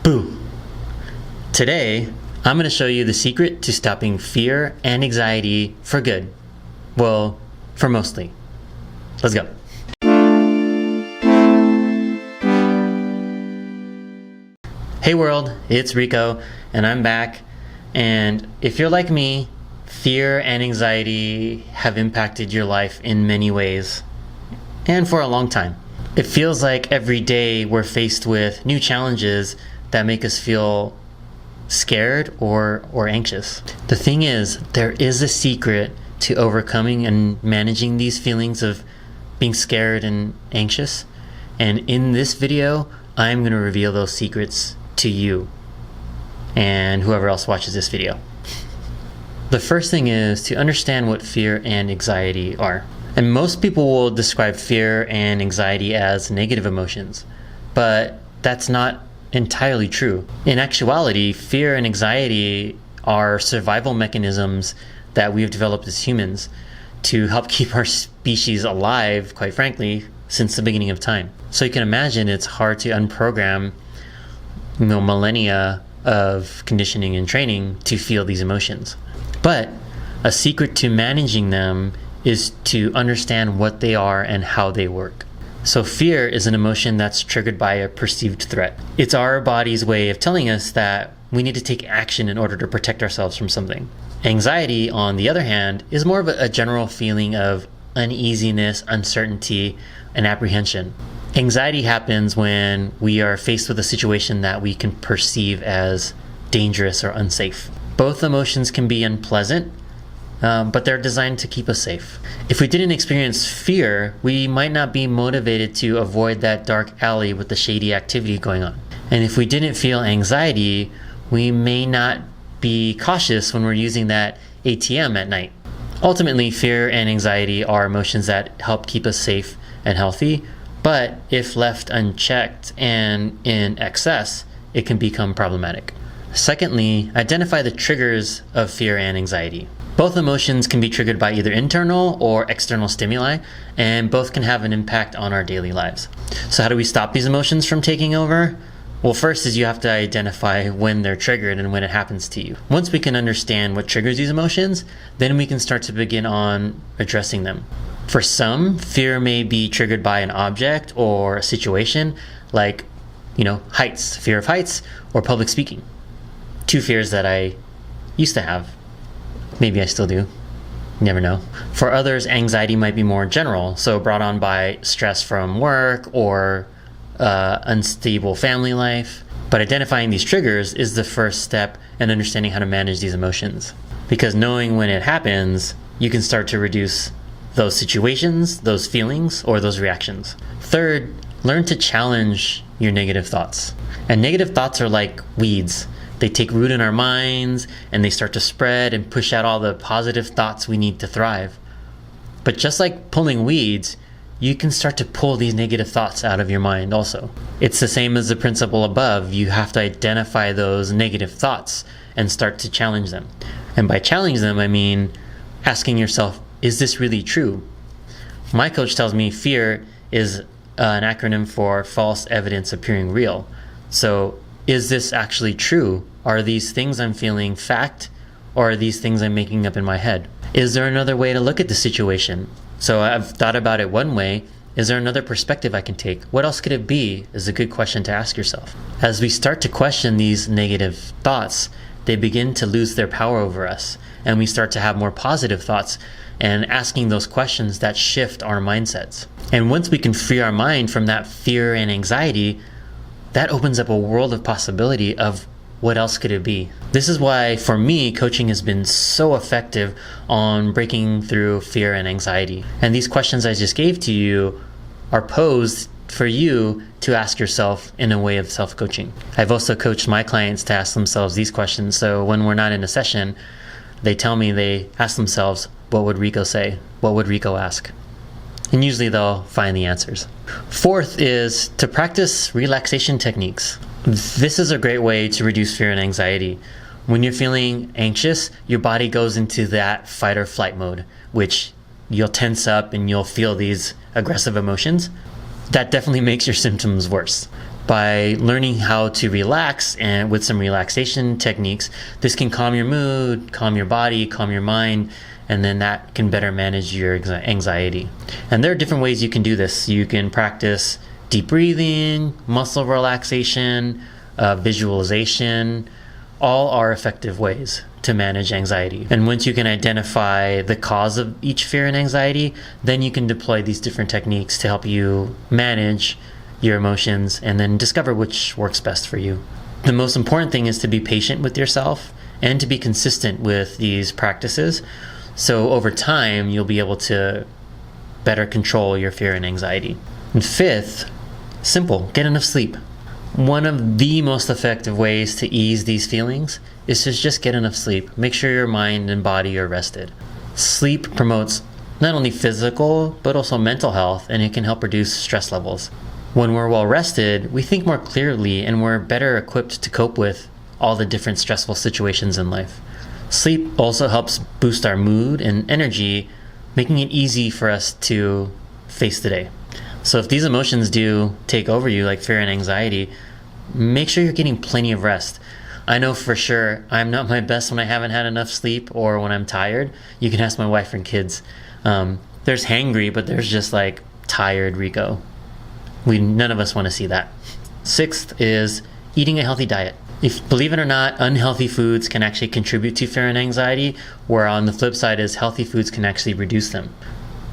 Boo! Today, I'm going to show you the secret to stopping fear and anxiety for good. Well, for mostly. Let's go. Hey world, it's Rico, and I'm back. And if you're like me, fear and anxiety have impacted your life in many ways, and for a long time. It feels like every day we're faced with new challenges that make us feel scared or anxious. The thing is, there is a secret to overcoming and managing these feelings of being scared and anxious. And in this video, I'm going to reveal those secrets to you and whoever else watches this video. The first thing is to understand what fear and anxiety are. And most people will describe fear and anxiety as negative emotions, but that's not entirely true. In actuality, fear and anxiety are survival mechanisms that we've developed as humans to help keep our species alive, quite frankly, since the beginning of time. So you can imagine it's hard to unprogram millennia of conditioning and training to feel these emotions. But a secret to managing them is to understand what they are and how they work. So fear is an emotion that's triggered by a perceived threat. It's our body's way of telling us that we need to take action in order to protect ourselves from something. Anxiety, on the other hand, is more of a general feeling of uneasiness, uncertainty, and apprehension. Anxiety happens when we are faced with a situation that we can perceive as dangerous or unsafe. Both emotions can be unpleasant, but they're designed to keep us safe. If we didn't experience fear, we might not be motivated to avoid that dark alley with the shady activity going on. And if we didn't feel anxiety, we may not be cautious when we're using that ATM at night. Ultimately, fear and anxiety are emotions that help keep us safe and healthy, but if left unchecked and in excess, it can become problematic. Secondly, identify the triggers of fear and anxiety. Both emotions can be triggered by either internal or external stimuli, and both can have an impact on our daily lives. So how do we stop these emotions from taking over? Well, first is you have to identify when they're triggered and when it happens to you. Once we can understand what triggers these emotions, then we can start to begin on addressing them. For some, fear may be triggered by an object or a situation, like, heights, fear of heights, or public speaking. Two fears that I used to have. Maybe I still do. You never know. For others, anxiety might be more general, so brought on by stress from work or unstable family life. But identifying these triggers is the first step in understanding how to manage these emotions. Because knowing when it happens, you can start to reduce those situations, those feelings, or those reactions. Third, learn to challenge your negative thoughts. And negative thoughts are like weeds. They take root in our minds and they start to spread and push out all the positive thoughts we need to thrive. But just like pulling weeds, you can start to pull these negative thoughts out of your mind also. It's the same as the principle above. You have to identify those negative thoughts and start to challenge them. And by challenge them, I mean asking yourself, is this really true? My coach tells me fear is an acronym for false evidence appearing real. So is this actually true? Are these things I'm feeling fact, or are these things I'm making up in my head? Is there another way to look at the situation? So I've thought about it one way. Is there another perspective I can take? What else could it be? Is a good question to ask yourself. As we start to question these negative thoughts, they begin to lose their power over us, and we start to have more positive thoughts and asking those questions that shift our mindsets. And once we can free our mind from that fear and anxiety, that opens up a world of possibility of what else could it be. This is why, for me, coaching has been so effective on breaking through fear and anxiety. And these questions I just gave to you are posed for you to ask yourself in a way of self-coaching. I've also coached my clients to ask themselves these questions. So when we're not in a session, they tell me they ask themselves, what would Rico say? What would Rico ask? And usually they'll find the answers. Fourth is to practice relaxation techniques. This is a great way to reduce fear and anxiety. When you're feeling anxious, your body goes into that fight or flight mode, which you'll tense up and you'll feel these aggressive emotions. That definitely makes your symptoms worse. By learning how to relax and with some relaxation techniques, this can calm your mood, calm your body, calm your mind, and then that can better manage your anxiety. And there are different ways you can do this. You can practice deep breathing, muscle relaxation, visualization. All are effective ways to manage anxiety. And once you can identify the cause of each fear and anxiety, then you can deploy these different techniques to help you manage your emotions and then discover which works best for you. The most important thing is to be patient with yourself and to be consistent with these practices. So over time, you'll be able to better control your fear and anxiety. And fifth, simple, get enough sleep. One of the most effective ways to ease these feelings is to just get enough sleep. Make sure your mind and body are rested. Sleep promotes not only physical, but also mental health, and it can help reduce stress levels. When we're well rested, we think more clearly and we're better equipped to cope with all the different stressful situations in life. Sleep also helps boost our mood and energy, making it easy for us to face the day. So if these emotions do take over you, like fear and anxiety, make sure you're getting plenty of rest. I know for sure I'm not my best when I haven't had enough sleep or when I'm tired. You can ask my wife and kids. There's hangry, but there's just like tired Rico. None of us want to see that. Sixth is eating a healthy diet. If, believe it or not, unhealthy foods can actually contribute to fear and anxiety, where on the flip side is healthy foods can actually reduce them.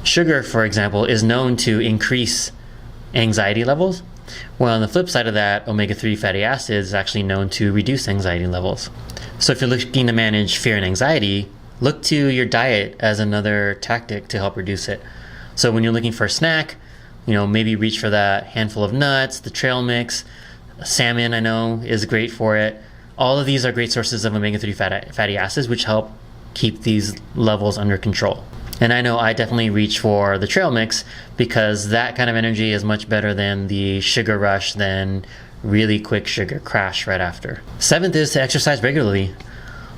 Sugar, for example, is known to increase anxiety levels, while on the flip side of that, omega-3 fatty acids is actually known to reduce anxiety levels. So if you're looking to manage fear and anxiety, look to your diet as another tactic to help reduce it. So when you're looking for a snack, maybe reach for that handful of nuts, the trail mix. Salmon, I know, is great for it. All of these are great sources of omega-3 fatty acids, which help keep these levels under control. And I know I definitely reach for the trail mix because that kind of energy is much better than the sugar rush, than really quick sugar crash right after. Seventh is to exercise regularly.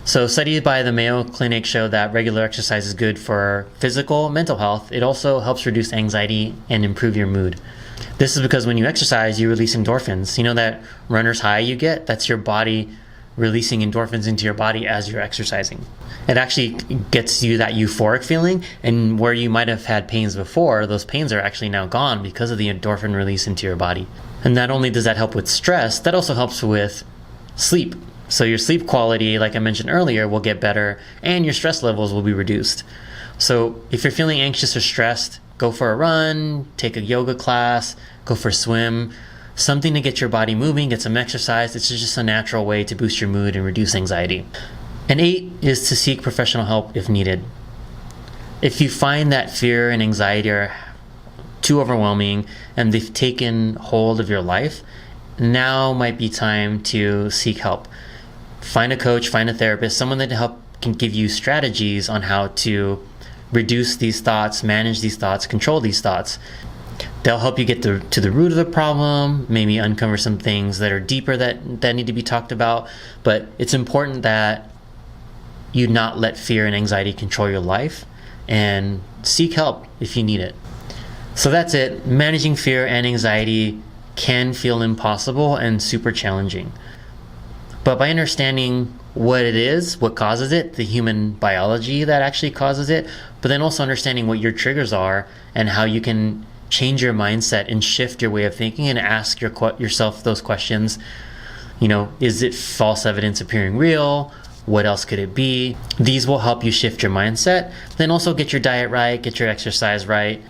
So studies by the Mayo Clinic show that regular exercise is good for physical, mental health. It also helps reduce anxiety and improve your mood. This is because when you exercise, you release endorphins. You know that runner's high you get? That's your body releasing endorphins into your body as you're exercising. It actually gets you that euphoric feeling, and where you might have had pains before, those pains are actually now gone because of the endorphin release into your body. And not only does that help with stress, that also helps with sleep. So your sleep quality, like I mentioned earlier, will get better and your stress levels will be reduced. So if you're feeling anxious or stressed, go for a run, take a yoga class, go for a swim, something to get your body moving, get some exercise. It's just a natural way to boost your mood and reduce anxiety. And 8 is to seek professional help if needed. If you find that fear and anxiety are too overwhelming and they've taken hold of your life, now might be time to seek help. Find a coach, find a therapist, someone that can give you strategies on how to reduce these thoughts, manage these thoughts, control these thoughts. They'll help you get to the root of the problem, maybe uncover some things that are deeper that need to be talked about. But it's important that you not let fear and anxiety control your life, and seek help if you need it. So that's it. Managing fear and anxiety can feel impossible and super challenging. But by understanding what it is, what causes it, the human biology that actually causes it, but then also understanding what your triggers are and how you can change your mindset and shift your way of thinking and ask yourself those questions. Is it false evidence appearing real? What else could it be? These will help you shift your mindset. Then also get your diet right, get your exercise right,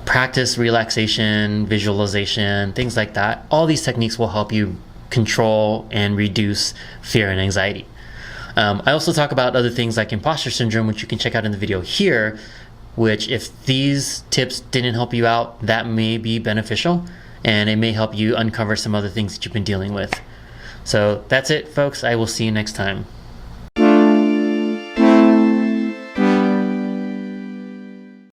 practice relaxation, visualization, things like that. All these techniques will help you control and reduce fear and anxiety. I also talk about other things like impostor syndrome, which you can check out in the video here, which if these tips didn't help you out, that may be beneficial and it may help you uncover some other things that you've been dealing with. So that's it, folks. I will see you next time.